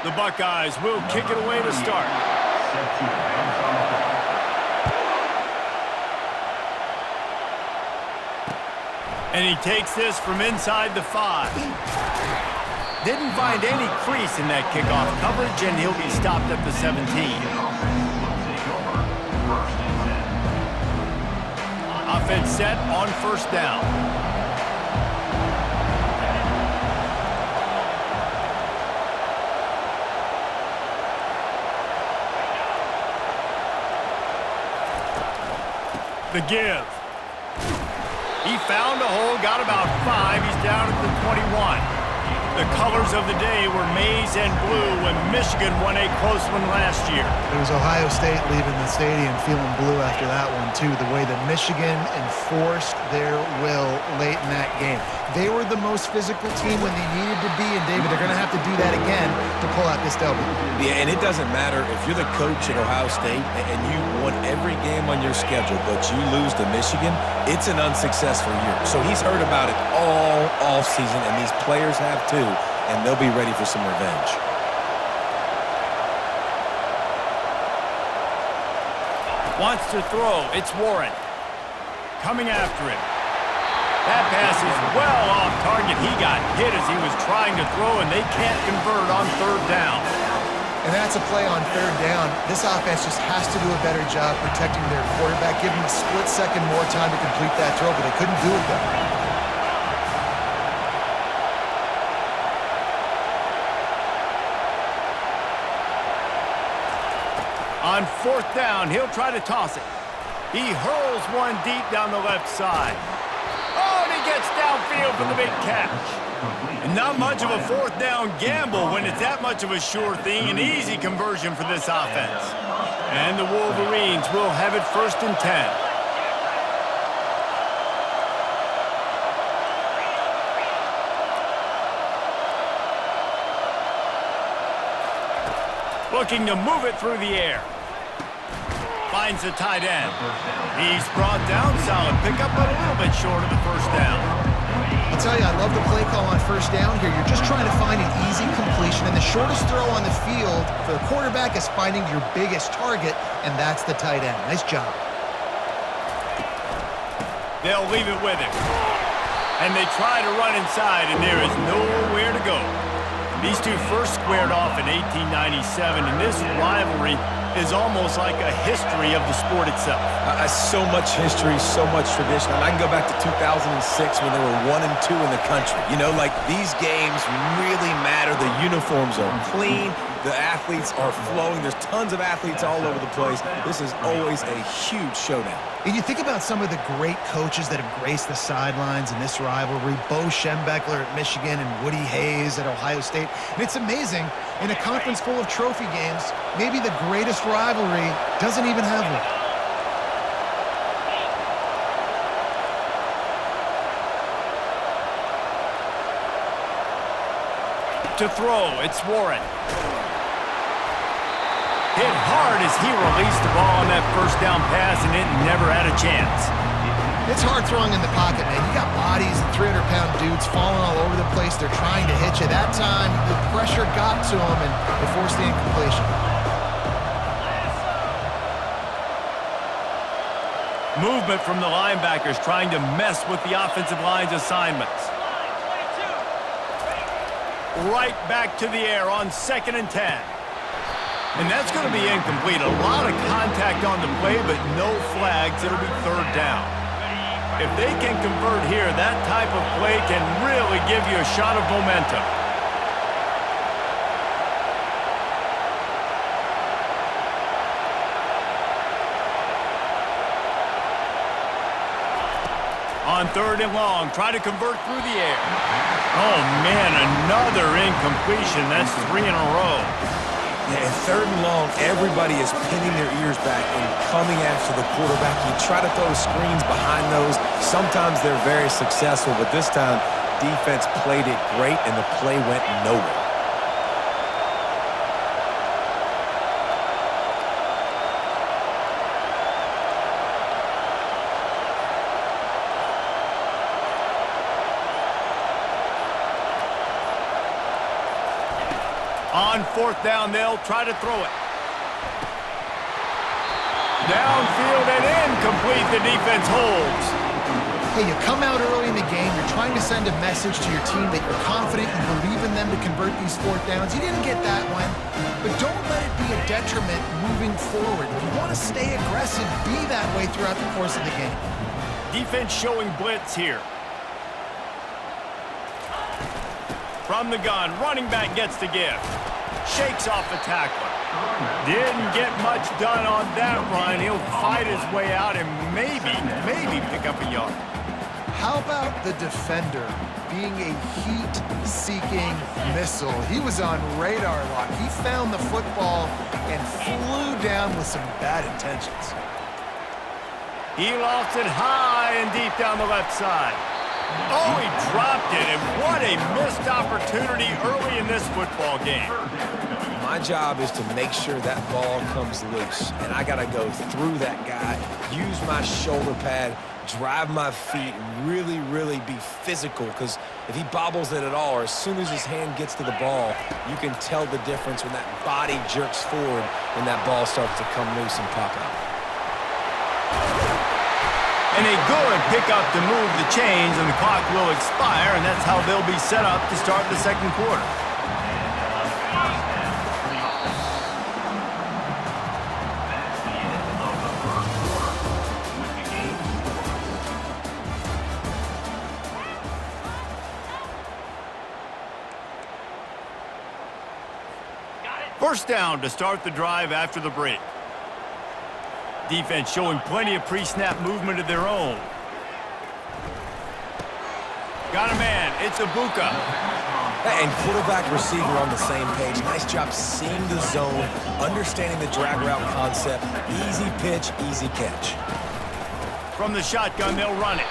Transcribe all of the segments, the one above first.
The Buckeyes will kick it away to start. And he takes this from inside the 5. Didn't find any crease in that kickoff coverage, and he'll be stopped at the 17. Offense set on first down. The give. He found a hole, got about 5. He's down at the 21. The colors of the day were maize and blue when Michigan won a close one last year. It was Ohio State leaving the stadium feeling blue after that one, too. The way that Michigan enforced their will late in that game. They were the most physical team when they needed to be, and David, they're going to have to do that again to pull out this W. Yeah, and it doesn't matter if you're the coach at Ohio State and you won every game on your schedule, but you lose to Michigan, it's an unsuccessful year. So he's heard about it all offseason, and these players have too, and they'll be ready for some revenge. Wants to throw. It's Warren. Coming after him. That pass is well off target. He got hit as he was trying to throw, and they can't convert on third down. And that's a play on third down. This offense just has to do a better job protecting their quarterback. Give him a split second more time to complete that throw, but they couldn't do it though. On fourth down, he'll try to toss it. He hurls one deep down the left side. Oh, and he gets downfield for the big catch. And not much of a fourth down gamble when it's that much of a sure thing, an easy conversion for this offense. And the Wolverines will have it 1st and 10. Looking to move it through the air. Finds the tight end. He's brought down, solid pickup, but a little bit short of the first down. I'll tell you, I love the play call on first down here. You're just trying to find an easy completion, and the shortest throw on the field for the quarterback is finding your biggest target, and that's the tight end. Nice job. They'll leave it with him. And they try to run inside, and there is nowhere to go. These two first squared off in 1897, and this rivalry is almost like a history of the sport itself. So much history, so much tradition. And I can go back to 2006 when they were 1 and 2 in the country. You know, like these games really matter. The uniforms are clean. The athletes are flowing. There's tons of athletes all over the place. This is always a huge showdown. And you think about some of the great coaches that have graced the sidelines in this rivalry. Bo Schembechler at Michigan and Woody Hayes at Ohio State. And it's amazing, in a conference full of trophy games, maybe the greatest rivalry doesn't even have one. To throw, it's Warren. Hit hard as he released the ball on that first down pass, and it never had a chance. It's hard throwing in the pocket, man. You got bodies and 300-pound dudes falling all over the place. They're trying to hit you. That time, the pressure got to them, and they forced the incompletion. Movement from the linebackers trying to mess with the offensive line's assignments. Right back to the air on 2nd and 10. And that's going to be incomplete. A lot of contact on the play, but no flags. It'll be third down. If they can convert here, that type of play can really give you a shot of momentum. On 3rd and long, try to convert through the air. Oh, man, another incompletion. That's 3 in a row. Yeah, and 3rd and long, everybody is pinning their ears back and coming after the quarterback. You try to throw screens behind those. Sometimes they're very successful, but this time, defense played it great, and the play went nowhere. On fourth down, they'll try to throw it. Downfield and incomplete. The defense holds. Hey, you come out early in the game, you're trying to send a message to your team that you're confident, you believe in them to convert these fourth downs. You didn't get that one, but don't let it be a detriment moving forward. If you want to stay aggressive, be that way throughout the course of the game. Defense showing blitz here. From the gun, running back gets the give. Shakes off the tackler. Didn't get much done on that run. He'll fight his way out and maybe pick up a yard. How about the defender being a heat-seeking missile? He was on radar lock. He found the football and flew down with some bad intentions. He lost it high and deep down the left side. Oh, he dropped it, and what a missed opportunity early in this football game. My job is to make sure that ball comes loose, and I got to go through that guy, use my shoulder pad, drive my feet, really be physical, because if he bobbles it at all, or as soon as his hand gets to the ball, you can tell the difference when that body jerks forward and that ball starts to come loose and pop out. And a good pickup to move the chains, and the clock will expire, and that's how they'll be set up to start the second quarter. First down to start the drive after the break. Defense showing plenty of pre-snap movement of their own. Got a man. It's Ibuka. And quarterback receiver on the same page. Nice job seeing the zone, understanding the drag route concept. Easy pitch, easy catch. From the shotgun, they'll run it.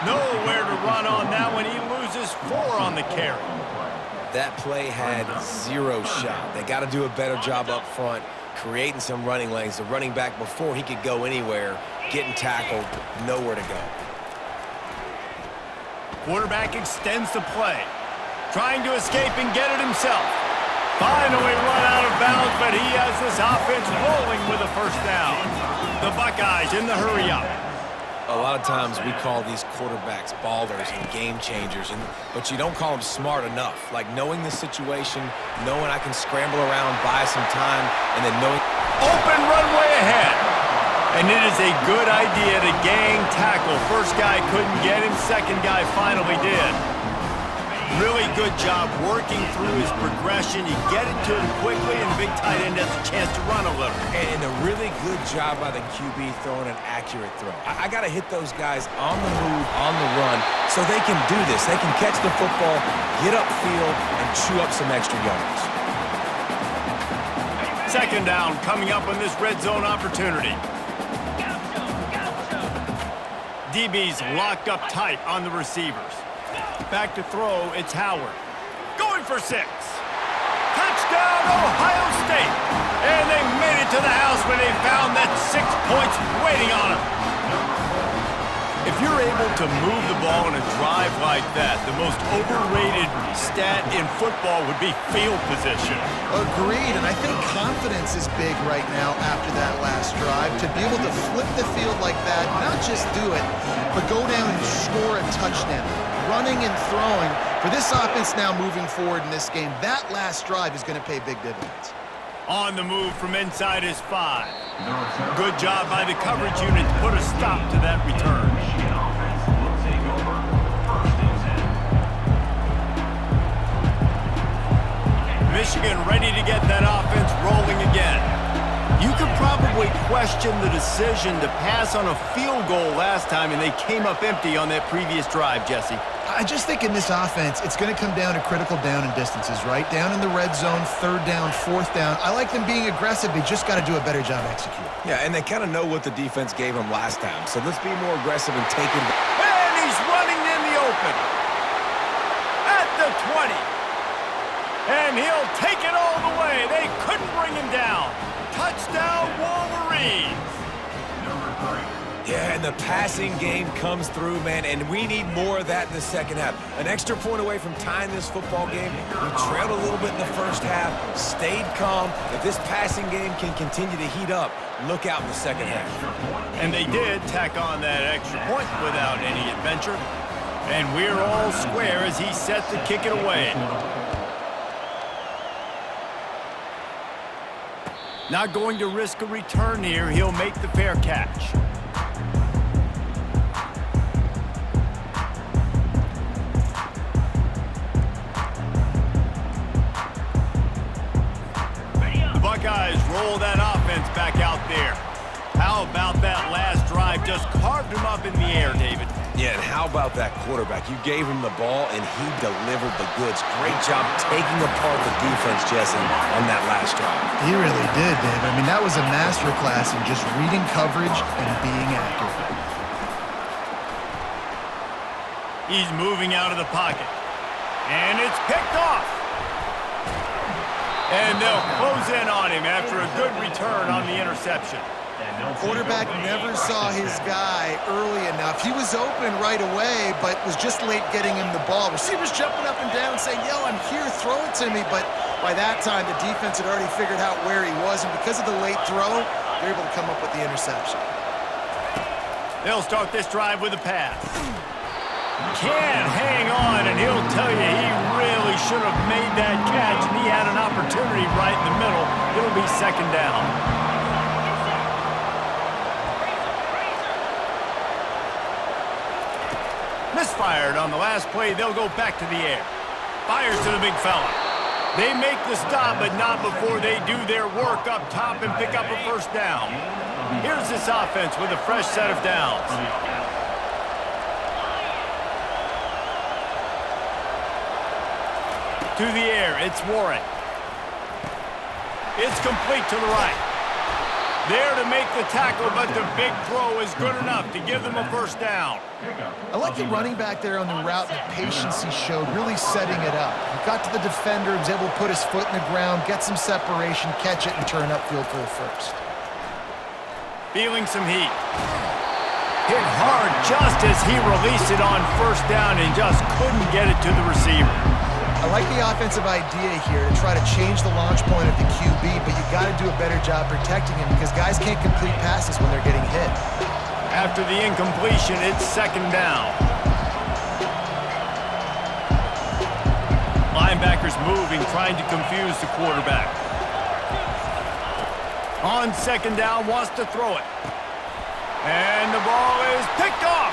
Nowhere to run on that one. He loses 4 on the carry. That play had 0 shot. They got to do a better job up front, creating some running lanes. The running back, before he could go anywhere, getting tackled, nowhere to go. Quarterback extends the play, trying to escape and get it himself. Finally run out of bounds, but he has this offense rolling with a first down. The Buckeyes in the hurry-up. A lot of times we call these quarterbacks ballers and game changers, but you don't call them smart enough. Like knowing the situation, knowing I can scramble around, buy some time, and then knowing... Open runway ahead. And it is a good idea to gang tackle. First guy couldn't get him, second guy finally did. Really good job working through his progression. You get it to him quickly, and the big tight end has a chance to run a little. And a really good job by the QB throwing an accurate throw. I got to hit those guys on the move, on the run, so they can do this. They can catch the football, get upfield, and chew up some extra yards. Second down coming up on this red zone opportunity. DB's locked up tight on the receivers. Back to throw, it's Howard. Going for 6. Touchdown, Ohio State. And they made it to the house when they found that 6 points waiting on them. If you're able to move the ball in a drive like that, the most overrated stat in football would be field position. Agreed, and I think confidence is big right now after that last drive. To be able to flip the field like that, not just do it, but go down and score a touchdown. Running and throwing. For this offense now moving forward in this game, that last drive is going to pay big dividends. On the move from inside his 5. Good job by the coverage unit to put a stop to that return. Michigan ready to get that offense rolling again. You could probably question the decision to pass on a field goal last time, and they came up empty on that previous drive, Jesse. I just think in this offense, it's going to come down to critical down and distances, right? Down in the red zone, 3rd down, 4th down. I like them being aggressive. They just got to do a better job executing. Yeah, and they kind of know what the defense gave them last time. So let's be more aggressive and take it. And he's running in the open. At the 20. And he'll take it all the way. They couldn't bring him down. Touchdown, Wolverines. Yeah, And the passing game comes through, man, and we need more of that in the second half. An extra point away from tying this football game. We trailed a little bit in the first half, stayed calm. If this passing game can continue to heat up, look out in the second half. And they did tack on that extra point without any adventure. And we're all square as he's set to kick it away. Not going to risk a return here. He'll make the fair catch. The Buckeyes roll that offense back out there. How about that last drive? Just carved him up in the air, David. Yeah, and how about that quarterback? You gave him the ball, and he delivered the goods. Great job taking apart the defense, Jesse, on that last drive. He really did, Dave. I mean, that was a masterclass in just reading coverage and being accurate. He's moving out of the pocket. And it's picked off. And they'll close in on him after a good return on the interception. Quarterback never saw his guy early enough. He was open right away, but was just late getting him the ball. Receivers jumping up and down saying, yo, I'm here, throw it to me. But by that time, the defense had already figured out where he was, and because of the late throw, they're able to come up with the interception. They'll start this drive with a pass. Can't hang on, and he'll tell you he really should have made that catch, and he had an opportunity right in the middle. It'll be second down. Misfired on the last play. They'll go back to the air. Fires to the big fella. They make the stop, but not before they do their work up top and pick up a first down. Here's this offense with a fresh set of downs. To the air, it's Warren. It's complete to the right. There to make the tackle, but the big throw is good enough to give them a first down. I like the running back there on the route, the patience he showed, really setting it up. He got to the defender, was able to put his foot in the ground, get some separation, catch it, and turn upfield for the first. Feeling some heat. Hit hard just as he released it on first down and just couldn't get it to the receiver. I like the offensive idea here to try to change the launch point of the QB, but you got to do a better job protecting him because guys can't complete passes when they're getting hit. After the incompletion, it's second down. Linebackers moving, trying to confuse the quarterback. On second down, wants to throw it. And the ball is picked off.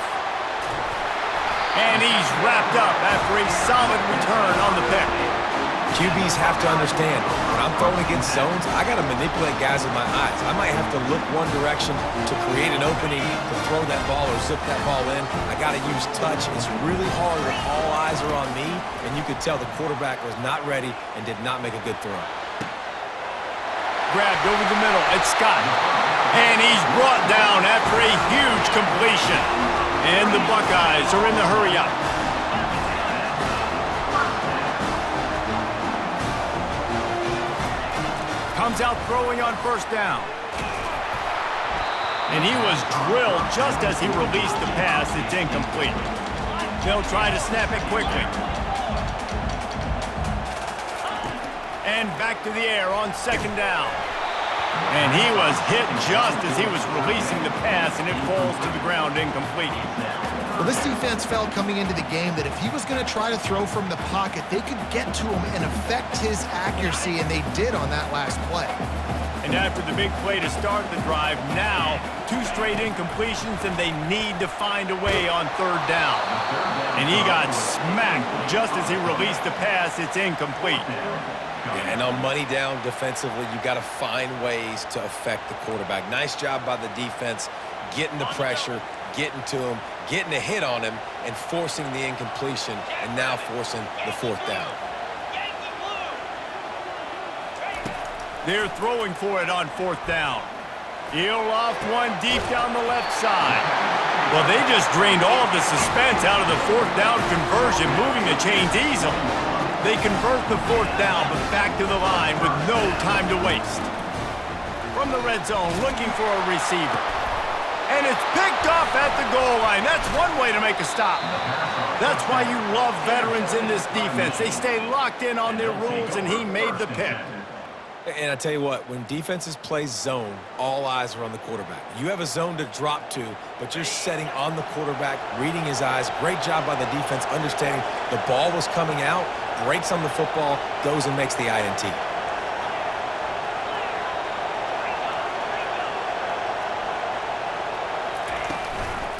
And he's wrapped up after a solid return on the pick. QBs have to understand, when I'm throwing against zones, I got to manipulate guys with my eyes. I might have to look one direction to create an opening to throw that ball or zip that ball in. I got to use touch. It's really hard when all eyes are on me, and you could tell the quarterback was not ready and did not make a good throw. Grabbed over the middle. It's Scott. And he's brought down after a huge completion. And the Buckeyes are in the hurry-up. Comes out throwing on first down. And he was drilled just as he released the pass. It's incomplete. They'll try to snap it quickly. And back to the air on second down. And he was hit just as he was releasing the pass, and it falls to the ground incomplete. Well, this defense felt coming into the game that if he was going to try to throw from the pocket, they could get to him and affect his accuracy, and they did on that last play. And after the big play to start the drive, now 2 straight incompletions, and they need to find a way on third down. And he got smacked just as he released the pass. It's incomplete. Yeah, and on money down defensively, you got to find ways to affect the quarterback. Nice job by the defense, getting the pressure, getting to him, getting a hit on him, and forcing the incompletion, and now forcing the fourth down. They're throwing for it on fourth down. He'll loft one deep down the left side. Well, they just drained all of the suspense out of the fourth down conversion, moving the chains easily. They convert the fourth down, but back to the line with no time to waste. From the red zone, looking for a receiver. And it's picked off at the goal line. That's one way to make a stop. That's why you love veterans in this defense. They stay locked in on their rules, and he made the pick. And I tell you what, when defenses play zone, all eyes are on the quarterback. You have a zone to drop to, but you're setting on the quarterback, reading his eyes. Great job by the defense, understanding the ball was coming out, breaks on the football, goes and makes the INT.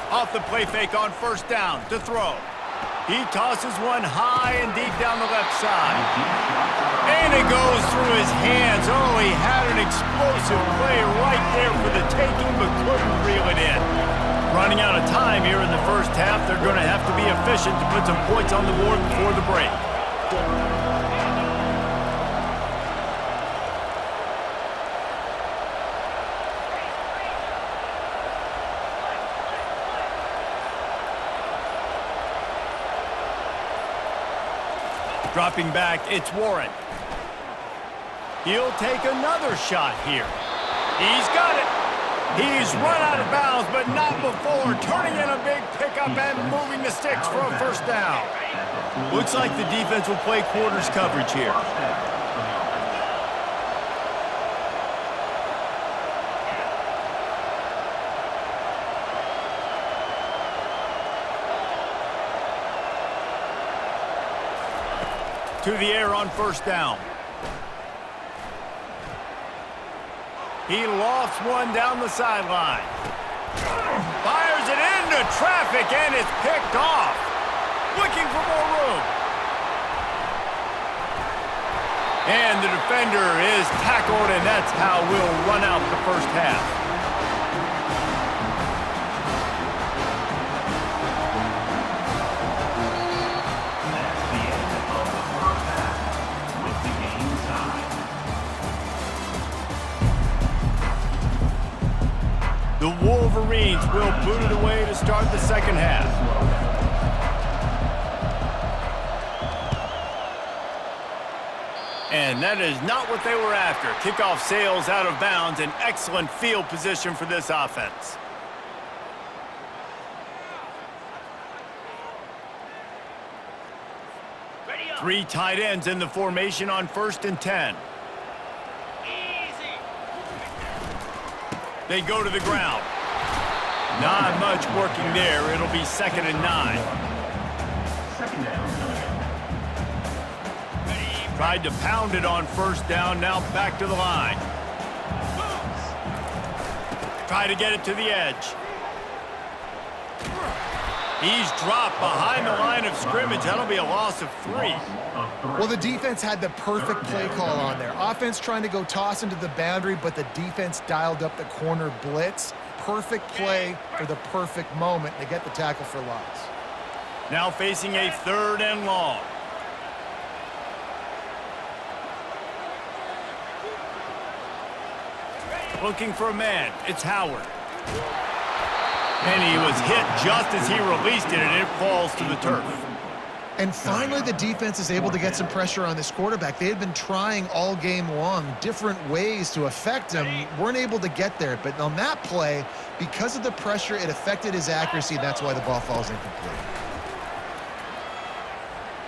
Off the play fake on first down to throw. He tosses one high and deep down the left side. And it goes through his hands. Oh, he had an explosive play right there for the taking, but couldn't reel it in. Running out of time here in the first half, they're going to have to be efficient to put some points on the board before the break. Dropping back, it's Warren. He'll take another shot here. He's got it. He's run out of bounds, but not before. Turning in a big pickup and moving the sticks for a first down. Looks like the defense will play quarters coverage here. To the air on first down. He lofts one down the sideline. Fires it into traffic, and it's picked off. Looking for more room. And the defender is tackled, and that's how we'll run out the first half. The Wolverines will boot it away to start the second half. And that is not what they were after. Kickoff sails out of bounds, an excellent field position for this offense. Three tight ends in the formation on 1st and 10. They go to the ground. Not much working there. It'll be 2nd and 9. Tried to pound it on first down. Now back to the line. Try to get it to the edge. He's dropped behind the line of scrimmage. That'll be a loss of 3. Well, the defense had the perfect play call on there. Offense trying to go toss into the boundary, but the defense dialed up the corner blitz. Perfect play for the perfect moment. They get the tackle for loss. Now facing a 3rd and long. Looking for a man. It's Howard. And he was hit just as he released it, and it falls to the turf. And finally, the defense is able to get some pressure on this quarterback. They had been trying all game long, different ways to affect him, weren't able to get there. But on that play, because of the pressure, it affected his accuracy, and that's why the ball falls incomplete.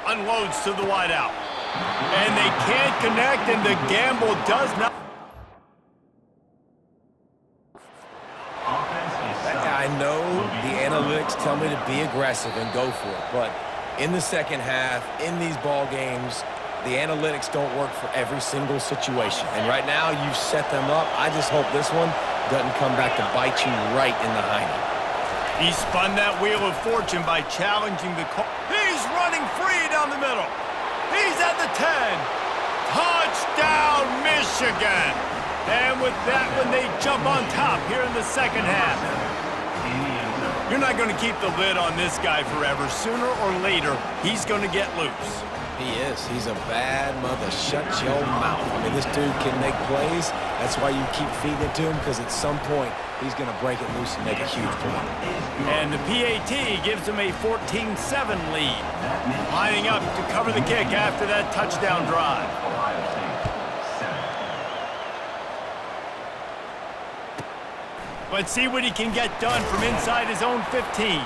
Unloads to the wideout. And they can't connect, and the gamble does not. I know the analytics tell me to be aggressive and go for it, but in the second half, in these ball games, the analytics don't work for every single situation. And right now, you've set them up. I just hope this one doesn't come back to bite you right in the hiney. He spun that wheel of fortune by challenging the call. He's running free down the middle. He's at the 10. Touchdown, Michigan. And with that one, they jump on top here in the second half. You're not going to keep the lid on this guy forever. Sooner or later, he's going to get loose. He is. He's a bad mother. Shut your mouth. I mean, this dude can make plays. That's why you keep feeding it to him, because at some point, he's going to break it loose and make a huge play. And the PAT gives him a 14-7 lead. Lining up to cover the kick after that touchdown drive. Let's see what he can get done from inside his own 15.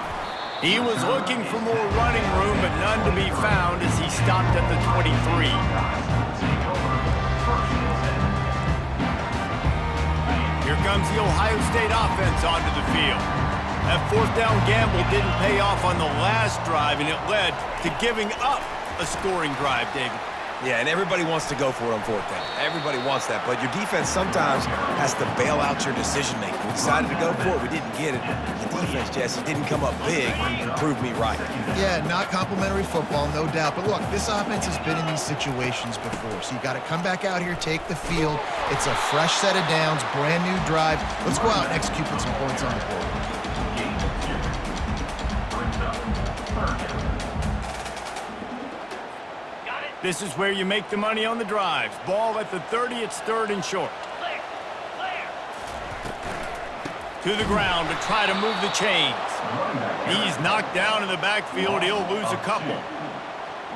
He was looking for more running room, but none to be found as he stopped at the 23. Here comes the Ohio State offense onto the field. That fourth down gamble didn't pay off on the last drive, and it led to giving up a scoring drive, David. Yeah, and everybody wants to go for it on fourth down. Everybody wants that, but your defense sometimes has to bail out your decision-making. We decided to go for it. We didn't get it. The defense, Jesse, didn't come up big and prove me right. Yeah, not complimentary football, no doubt. But look, this offense has been in these situations before, so you got to come back out here, take the field. It's a fresh set of downs, brand new drive. Let's go out and execute with some points on the board. This is where you make the money on the drives. Ball at the 30, it's third and short. To the ground to try to move the chains. He's knocked down in the backfield. He'll lose a couple.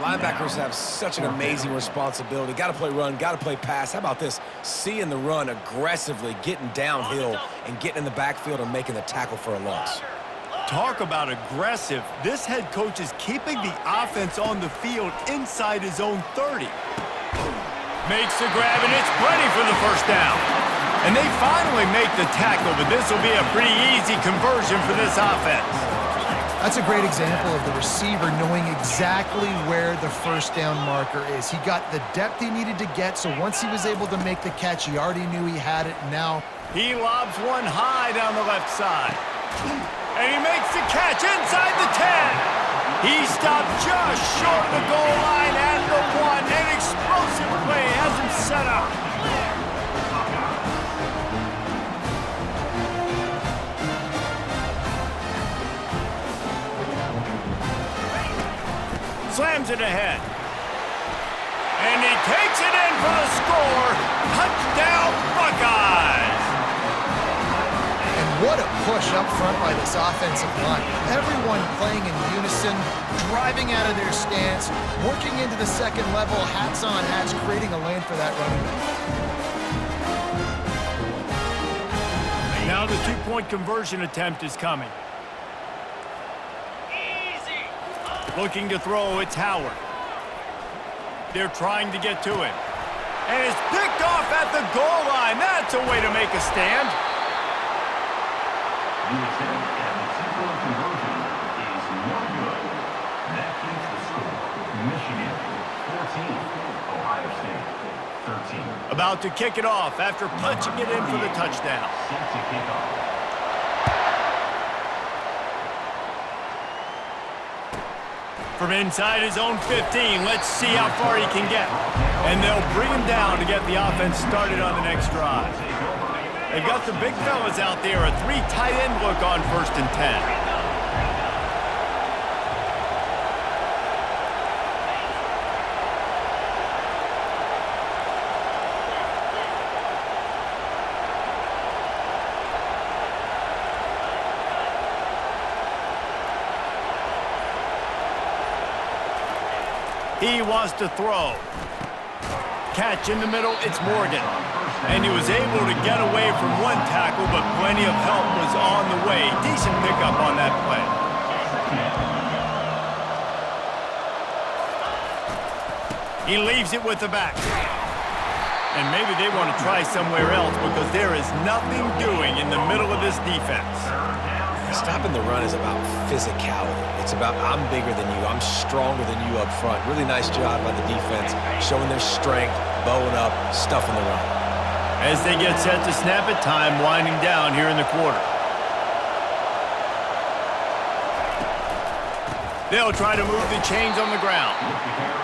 Linebackers have such an amazing responsibility. Got to play run, got to play pass. How about this? Seeing the run aggressively, getting downhill, and getting in the backfield and making the tackle for a loss. Talk about aggressive. This head coach is keeping the offense on the field inside his own 30. Makes the grab, and it's plenty for the first down. And they finally make the tackle, but this will be a pretty easy conversion for this offense. That's a great example of the receiver knowing exactly where the first down marker is. He got the depth he needed to get, so once he was able to make the catch, he already knew he had it. Now he lobs one high down the left side. And he makes the catch inside the 10. He stopped just short of the goal line at the 1. An explosive play has him set up. Slams it ahead. And he takes it in for the score. Touchdown, Buckeyes. What a push up front by this offensive line. Everyone playing in unison, driving out of their stance, working into the second level, hats on hats, creating a lane for that running back. Now the two-point conversion attempt is coming. Looking to throw, it's Howard. They're trying to get to him. And it's picked off at the goal line. That's a way to make a stand. The attempt at the two-point conversion is no good. That keeps the score. Michigan 14, Ohio State 13. About to kick it off after punching it in for the touchdown. Set to kick off. From inside his own 15, let's see how far he can get. And they'll bring him down to get the offense started on the next drive. They've got the big fellas out there, a 3 tight end look on 1st and 10. He wants to throw. Catch in the middle, it's Morgan. And he was able to get away from one tackle, but plenty of help was on the way. Decent pickup on that play. He leaves it with the back. And maybe they want to try somewhere else because there is nothing doing in the middle of this defense. Stopping the run is about physicality. It's about I'm bigger than you, I'm stronger than you up front. Really nice job by the defense, showing their strength, bowing up, stuffing the run. As they get set to snap it, time winding down here in the quarter. They'll try to move the chains on the ground.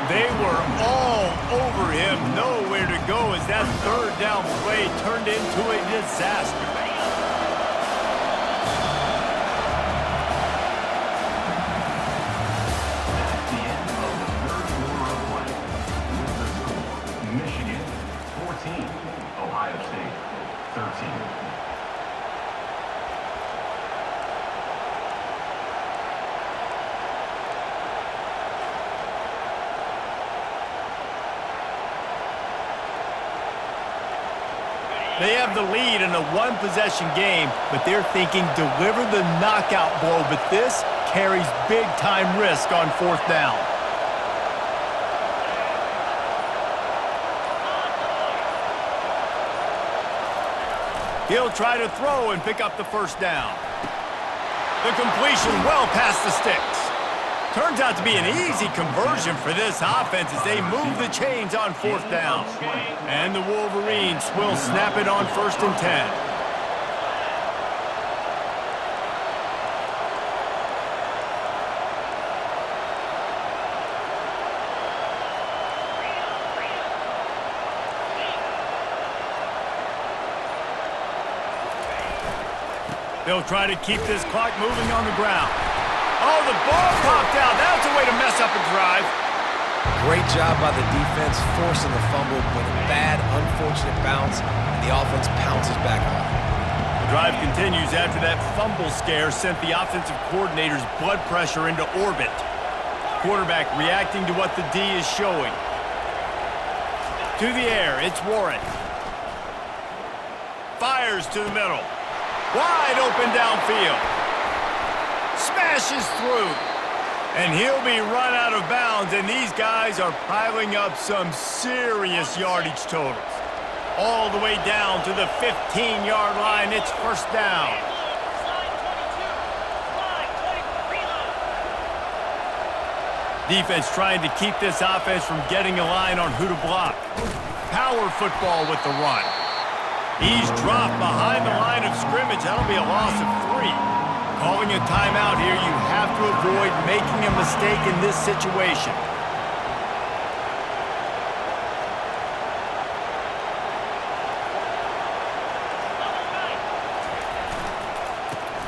They were all over him, nowhere to go as that third down play turned into a disaster. Michigan 14, Ohio State 13. They have the lead in a one-possession game, but they're thinking deliver the knockout blow, but this carries big-time risk on fourth down. He'll try to throw and pick up the first down. The completion well past the sticks. Turns out to be an easy conversion for this offense as they move the chains on fourth down. And the Wolverines will snap it on 1st and 10. They'll try to keep this clock moving on the ground. Oh, the ball popped out. That's a way to mess up a drive. Great job by the defense forcing the fumble, but a bad, unfortunate bounce, and the offense pounces back on it. The drive continues after that fumble scare sent the offensive coordinator's blood pressure into orbit. Quarterback reacting to what the D is showing. To the air, it's Warren. Fires to the middle. Wide open downfield. Smashes through. And he'll be run out of bounds, and these guys are piling up some serious yardage totals. All the way down to the 15-yard line. It's first down. Defense trying to keep this offense from getting a line on who to block. Power football with the run. He's dropped behind the line of scrimmage. That'll be a loss of 3. Calling a timeout here, you have to avoid making a mistake in this situation.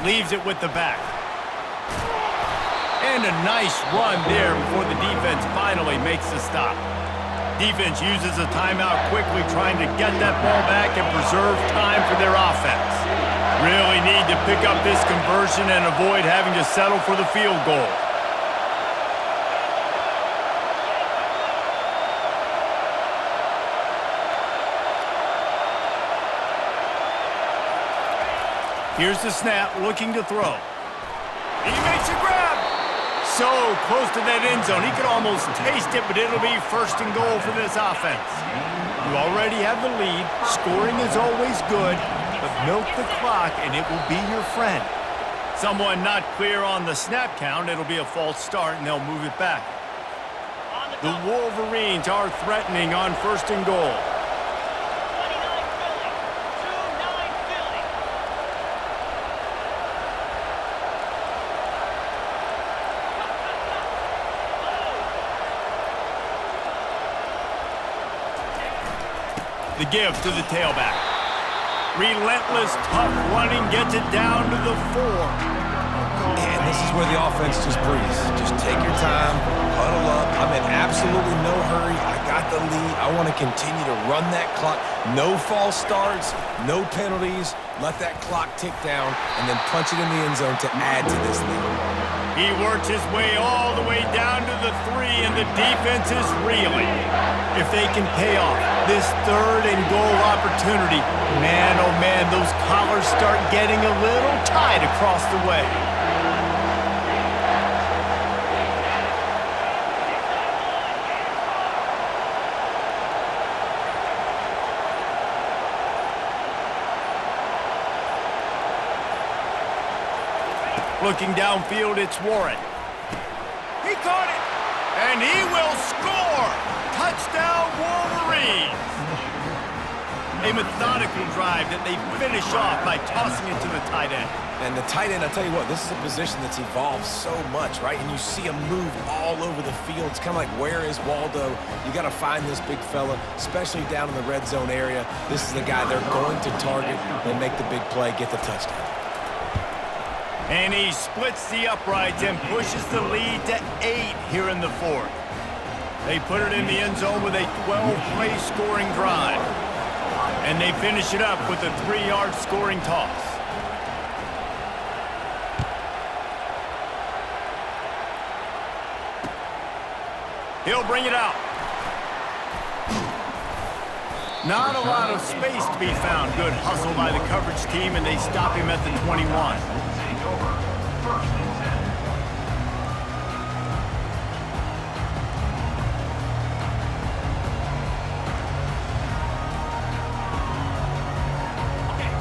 Leaves it with the back. And a nice run there before the defense finally makes the stop. Defense uses a timeout quickly, trying to get that ball back and preserve time for their offense. Really need to pick up this conversion and avoid having to settle for the field goal. Here's the snap, looking to throw. He makes a grab. So close to that end zone. He could almost taste it, but it'll be 1st and goal for this offense. You already have the lead. Scoring is always good, but milk the clock and it will be your friend. Someone not clear on the snap count. It'll be a false start, and they'll move it back. The Wolverines are threatening on 1st and goal. The give to the tailback. Relentless, tough running gets it down to the 4. And this is where the offense just breathes. Just take your time, huddle up. I'm in absolutely no hurry. I got the lead. I want to continue to run that clock. No false starts, no penalties. Let that clock tick down, and then punch it in the end zone to add to this lead. He works his way all the way down to the 3, and the defense is reeling. If they can pay off this 3rd and goal opportunity, man, oh man, those collars start getting a little tight across the way. Looking downfield, it's Warren. He caught it, and he will score! Touchdown, Wolverines! A methodical drive that they finish off by tossing it to the tight end. And the tight end, I'll tell you what, this is a position that's evolved so much, right? And you see him move all over the field. It's kind of like, where is Waldo? You got to find this big fella, especially down in the red zone area. This is the guy they're going to target and make the big play, get the touchdown. And he splits the uprights and pushes the lead to 8 here in the 4th. They put it in the end zone with a 12-play scoring drive. And they finish it up with a 3-yard scoring toss. He'll bring it out. Not a lot of space to be found. Good hustle by the coverage team, and they stop him at the 21. Take over. First and 10.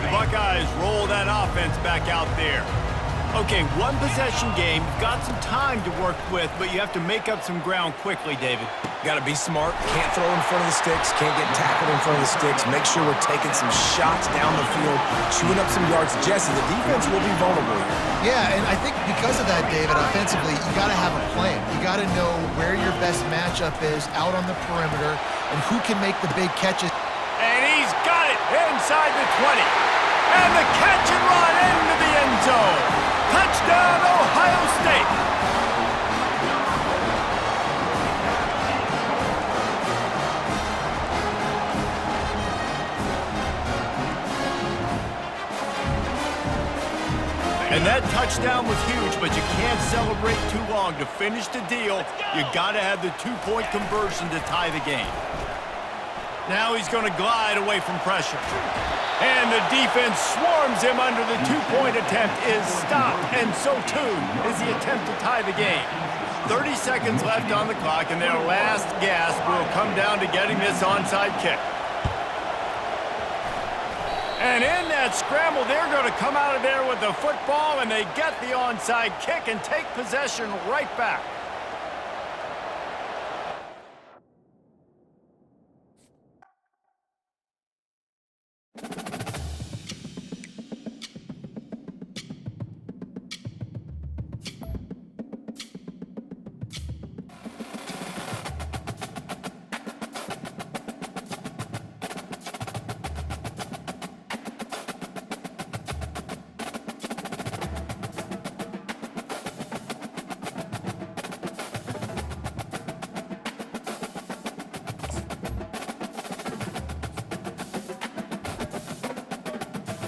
The Buckeyes roll that offense back out there. Okay, one possession game. You've got some time to work with, but you have to make up some ground quickly, David. Got to be smart. Can't throw in front of the sticks. Can't get tackled in front of the sticks. Make sure we're taking some shots down the field, chewing up some yards. Jesse, the defense will be vulnerable here. Yeah, and I think because of that, David, offensively, you got to have a plan. You got to know where your best matchup is out on the perimeter and who can make the big catches. And he's got it inside the 20. And the catch and run into the end zone. Touchdown, Ohio State. And that touchdown was huge, but you can't celebrate too long. To finish the deal, you got to have the two-point conversion to tie the game. Now he's going to glide away from pressure. And the defense swarms him under the two-point attempt is stopped, and so too is the attempt to tie the game. 30 seconds left on the clock, and their last gasp will come down to getting this onside kick. And in that scramble, they're going to come out of there with the football, and they get the onside kick and take possession right back.